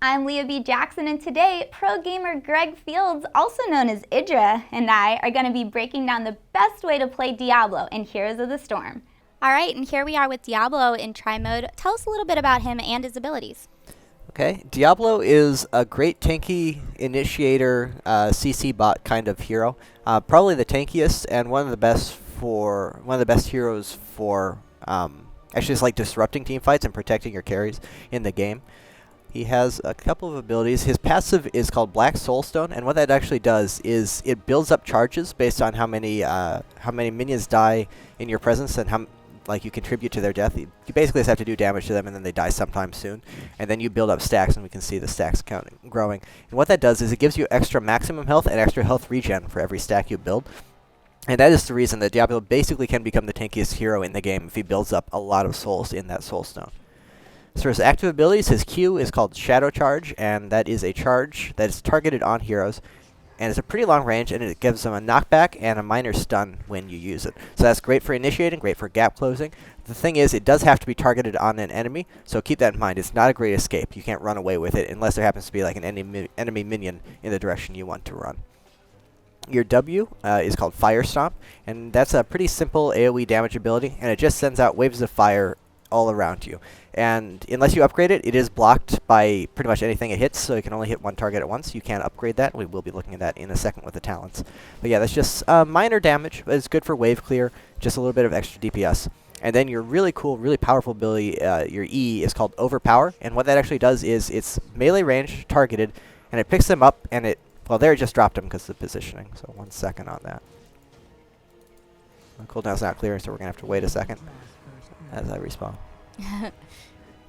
I'm Leah B. Jackson, and today, pro gamer Greg Fields, also known as Idra, and I are going to be breaking down the best way to play Diablo in Heroes of the Storm. Alright, and here we are with Diablo in try mode. Tell us a little bit about him and his abilities. Okay, Diablo is a great tanky initiator, CC bot kind of hero. Probably the tankiest and one of the best heroes for actually just like disrupting team fights and protecting your carries in the game. He has a couple of abilities. His passive is called Black Soulstone, and what that actually does is it builds up charges based on how many minions die in your presence and how you contribute to their death. You basically just have to do damage to them, and then they die sometime soon. And then you build up stacks, and we can see the stacks growing. And what that does is it gives you extra maximum health and extra health regen for every stack you build. And that is the reason that Diablo basically can become the tankiest hero in the game if he builds up a lot of souls in that Soulstone. As far as active abilities, his Q is called Shadow Charge, and that is a charge that is targeted on heroes. And it's a pretty long range, and it gives them a knockback and a minor stun when you use it. So that's great for initiating, great for gap closing. The thing is, it does have to be targeted on an enemy, so keep that in mind. It's not a great escape. You can't run away with it unless there happens to be like an enemy minion in the direction you want to run. Your W is called Fire Stomp, and that's a pretty simple AoE damage ability, and it just sends out waves of fire all around you. And unless you upgrade it, it is blocked by pretty much anything it hits, so you can only hit one target at once. You can't upgrade that. We will be looking at that in a second with the talents. But yeah, that's just minor damage, but it's good for wave clear, just a little bit of extra DPS. And then your really cool, really powerful ability, your E, is called Overpower, and what that actually does is it's melee range, targeted, and it picks them up, and well, there it just dropped them because of the positioning, so 1 second on that. The cooldown's not clear, so we're going to have to wait a second as I respawn.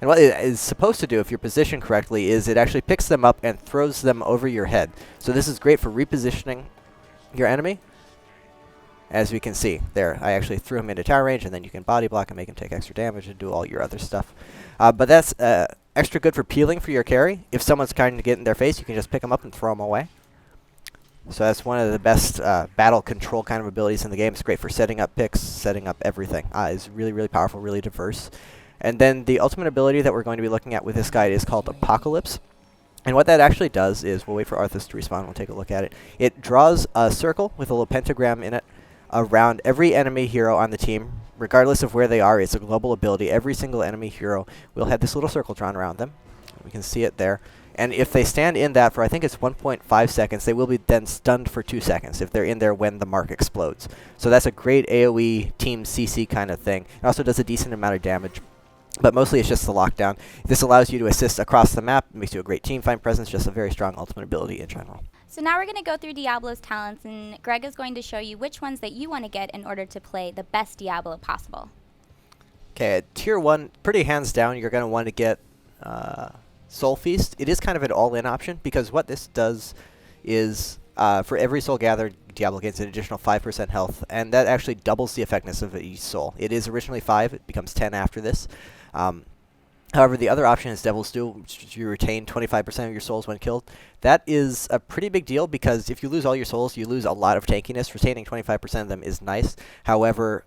And what it is supposed to do, if you're positioned correctly, is it actually picks them up and throws them over your head. So this is great for repositioning your enemy. As we can see, there, I actually threw him into tower range, and then you can body block and make him take extra damage and do all your other stuff. But that's extra good for peeling for your carry. If someone's trying to get in their face, you can just pick them up and throw them away. So that's one of the best battle control kind of abilities in the game. It's great for setting up picks, setting up everything. It's really, really powerful, really diverse. And then the ultimate ability that we're going to be looking at with this guy is called Apocalypse. And what that actually does is, we'll wait for Arthas to respawn, we'll take a look at it. It draws a circle with a little pentagram in it around every enemy hero on the team, regardless of where they are. It's a global ability. Every single enemy hero will have this little circle drawn around them. We can see it there. And if they stand in that for, I think it's 1.5 seconds, they will be then stunned for 2 seconds if they're in there when the mark explodes. So that's a great AoE team CC kind of thing. It also does a decent amount of damage, but mostly it's just the lockdown. This allows you to assist across the map. It makes you a great team fight presence, just a very strong ultimate ability in general. So now we're going to go through Diablo's talents, and Greg is going to show you which ones that you want to get in order to play the best Diablo possible. Okay, at Tier 1, pretty hands down, you're going to want to get Soul Feast. It is kind of an all-in option, because what this does is, for every soul gathered, Diablo gains an additional 5% health, and that actually doubles the effectiveness of each soul. It is originally 5, it becomes 10 after this. However, the other option is Devil's Due, which you retain 25% of your souls when killed. That is a pretty big deal, because if you lose all your souls, you lose a lot of tankiness. Retaining 25% of them is nice. However,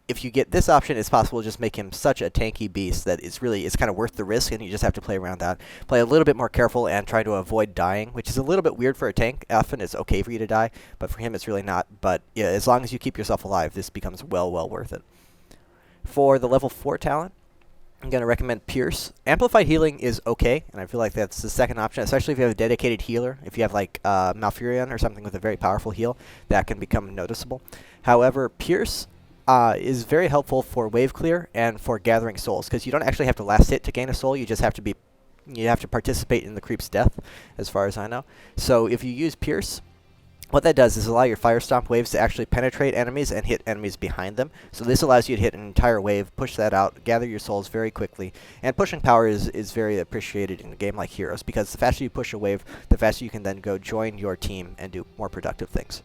if you get this option, it's possible to just make him such a tanky beast that it's kind of worth the risk, and you just have to play around that. Play a little bit more careful and try to avoid dying, which is a little bit weird for a tank. Often it's okay for you to die, but for him it's really not. But yeah, as long as you keep yourself alive, this becomes well worth it. For the level 4 talent, I'm going to recommend Pierce. Amplified Healing is okay, and I feel like that's the second option, especially if you have a dedicated healer. If you have like Malfurion or something with a very powerful heal, that can become noticeable. However, Pierce is very helpful for wave clear and for gathering souls, because you don't actually have to last hit to gain a soul. You just have to participate in the creep's death, as far as I know. So if you use Pierce, what that does is allow your Fire Stomp waves to actually penetrate enemies and hit enemies behind them. So this allows you to hit an entire wave, push that out, gather your souls very quickly. And pushing power is very appreciated in a game like Heroes, because the faster you push a wave, the faster you can then go join your team and do more productive things.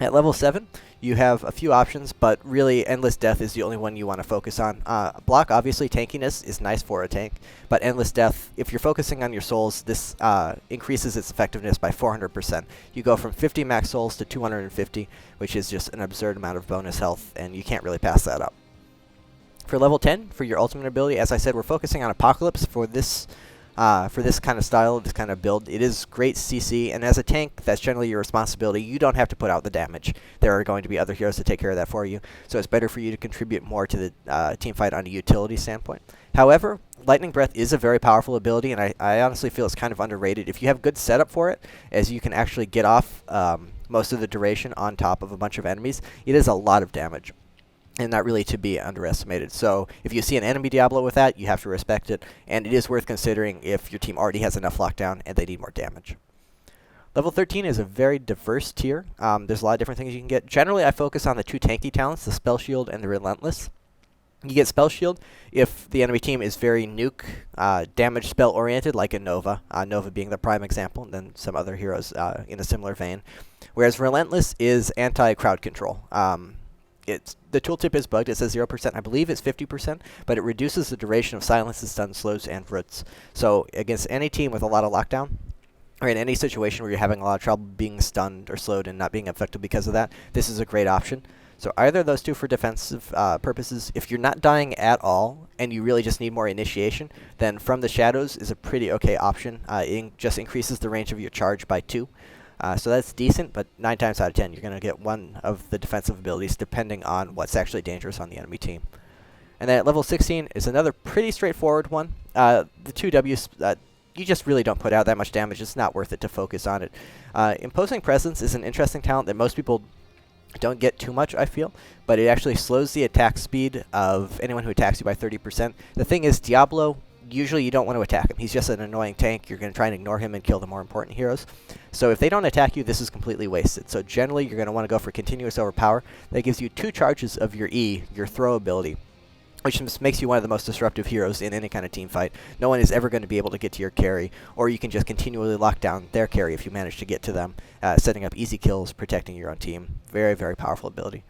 At level 7, you have a few options, but really Endless Death is the only one you want to focus on. Block, obviously, tankiness is nice for a tank, but Endless Death, if you're focusing on your souls, this increases its effectiveness by 400%. You go from 50 max souls to 250, which is just an absurd amount of bonus health, and you can't really pass that up. For level 10, for your ultimate ability, as I said, we're focusing on Apocalypse for this For this kind of style, this kind of build, it is great CC, and as a tank, that's generally your responsibility. You don't have to put out the damage. There are going to be other heroes to take care of that for you, so it's better for you to contribute more to the team fight on a utility standpoint. However, Lightning Breath is a very powerful ability, and I honestly feel it's kind of underrated. If you have good setup for it, as you can actually get off most of the duration on top of a bunch of enemies, it is a lot of damage, and not really to be underestimated. So if you see an enemy Diablo with that, you have to respect it, and it is worth considering if your team already has enough lockdown and they need more damage. Level 13 is a very diverse tier. There's a lot of different things you can get. Generally, I focus on the 2 tanky talents, the Spell Shield and the Relentless. You get Spell Shield if the enemy team is very nuke, damage spell oriented, like a Nova. Nova being the prime example, and then some other heroes in a similar vein. Whereas Relentless is anti-crowd control. The tooltip is bugged. It says 0%. I believe it's 50%, but it reduces the duration of silences, stuns, slows, and roots. So against any team with a lot of lockdown, or in any situation where you're having a lot of trouble being stunned or slowed and not being effective because of that, this is a great option. So either of those two for defensive purposes. If you're not dying at all and you really just need more initiation, then From the Shadows is a pretty okay option. It just increases the range of your charge by 2. So that's decent, but 9 times out of 10, you're going to get one of the defensive abilities depending on what's actually dangerous on the enemy team. And then at level 16 is another pretty straightforward one. The 2 Ws, you just really don't put out that much damage. It's not worth it to focus on it. Imposing Presence is an interesting talent that most people don't get too much, I feel, but it actually slows the attack speed of anyone who attacks you by 30%. The thing is, Diablo, usually you don't want to attack him. He's just an annoying tank. You're going to try and ignore him and kill the more important heroes. So if they don't attack you, this is completely wasted. So generally, you're going to want to go for Continuous Overpower. That gives you 2 charges of your E, your throw ability, which makes you one of the most disruptive heroes in any kind of team fight. No one is ever going to be able to get to your carry, or you can just continually lock down their carry if you manage to get to them, setting up easy kills, protecting your own team. Very, very powerful ability.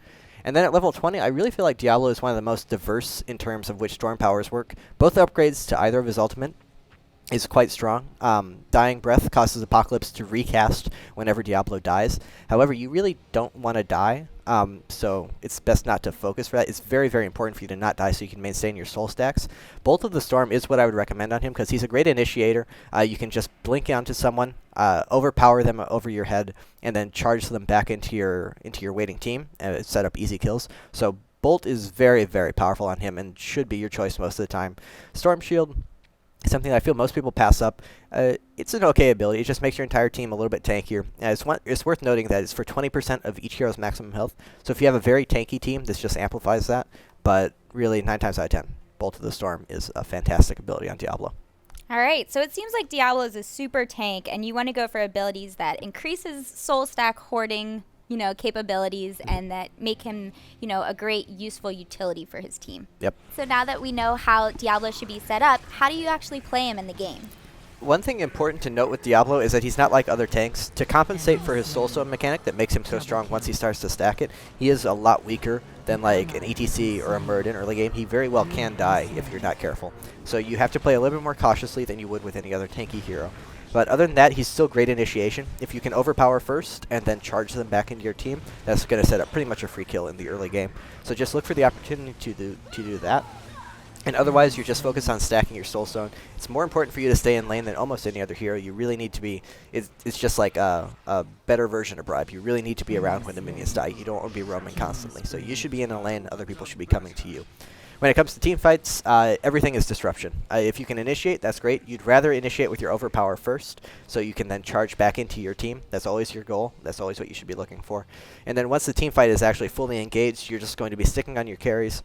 And then at level 20, I really feel like Diablo is one of the most diverse in terms of which storm powers work. Both upgrades to either of his ultimate is quite strong. Dying Breath causes Apocalypse to recast whenever Diablo dies. However, you really don't want to die, so it's best not to focus for that. It's very, very important for you to not die so you can maintain your soul stacks. Bolt of the Storm is what I would recommend on him because he's a great initiator. You can just blink onto someone, overpower them over your head, and then charge them back into your waiting team and set up easy kills. So Bolt is very, very powerful on him and should be your choice most of the time. Storm Shield, something I feel most people pass up. It's an okay ability. It just makes your entire team a little bit tankier. It's worth noting that it's for 20% of each hero's maximum health. So if you have a very tanky team, this just amplifies that. But really, 9 times out of 10, Bolt of the Storm is a fantastic ability on Diablo. All right, so it seems like Diablo is a super tank, and you want to go for abilities that increases soul stack hoarding, capabilities, and that make him, a great useful utility for his team. Yep. So now that we know how Diablo should be set up, how do you actually play him in the game? One thing important to note with Diablo is that he's not like other tanks. To compensate for his soul stone mechanic that makes him so strong once he starts to stack it, he is a lot weaker than like an ETC or a Murd in early game. He very well can die if you're not careful. So you have to play a little bit more cautiously than you would with any other tanky hero. But other than that, he's still great initiation. If you can overpower first and then charge them back into your team, that's going to set up pretty much a free kill in the early game. So just look for the opportunity to do that. And otherwise, you're just focused on stacking your soul stone. It's more important for you to stay in lane than almost any other hero. You really need to be, it's just like a better version of Bribe. You really need to be around when the minions die. You don't want to be roaming constantly. So you should be in a lane, other people should be coming to you. When it comes to team fights, everything is disruption. If you can initiate, that's great. You'd rather initiate with your overpower first, so you can then charge back into your team. That's always your goal. That's always what you should be looking for. And then once the team fight is actually fully engaged, you're just going to be sticking on your carries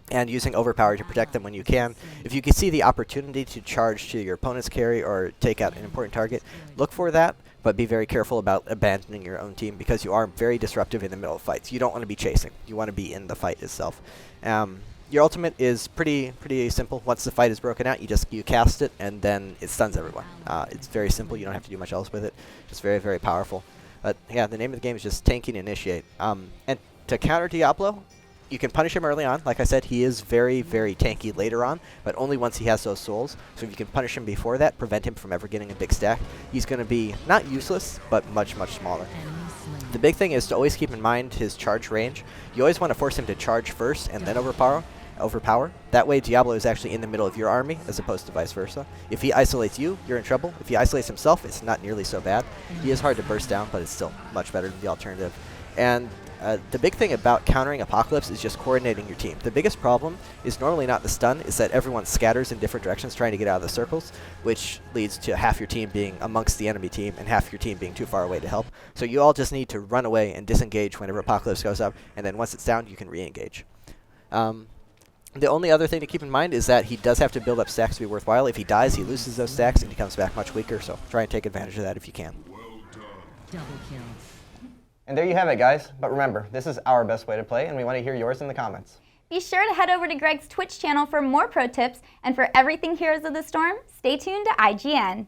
and using overpower to protect them when you can. If you can see the opportunity to charge to your opponent's carry or take out an important target, look for that, but be very careful about abandoning your own team because you are very disruptive in the middle of fights. You don't want to be chasing. You want to be in the fight itself. Your ultimate is pretty simple. Once the fight is broken out, you cast it, and then it stuns everyone. It's very simple. You don't have to do much else with it. Just very, very powerful. But yeah, the name of the game is just tanking initiate. And to counter Diablo, you can punish him early on. Like I said, he is very, very tanky later on, but only once he has those souls. So if you can punish him before that, prevent him from ever getting a big stack, he's going to be not useless, but much, much smaller. The big thing is to always keep in mind his charge range. You always want to force him to charge first and then overpower. overpower. That way Diablo is actually in the middle of your army as opposed to vice versa. If he isolates you, you're in trouble. If he isolates himself, it's not nearly so bad. He is hard to burst down, but it's still much better than the alternative. And the big thing about countering Apocalypse is just coordinating your team. The biggest problem is normally not the stun, it's that everyone scatters in different directions trying to get out of the circles, which leads to half your team being amongst the enemy team and half your team being too far away to help. So you all just need to run away and disengage whenever Apocalypse goes up, and then once it's down, you can re-engage. The only other thing to keep in mind is that he does have to build up stacks to be worthwhile. If he dies, he loses those stacks and he comes back much weaker, so try and take advantage of that if you can. Double kill. And there you have it, guys. But remember, this is our best way to play, and we want to hear yours in the comments. Be sure to head over to Greg's Twitch channel for more pro tips, and for everything Heroes of the Storm, stay tuned to IGN.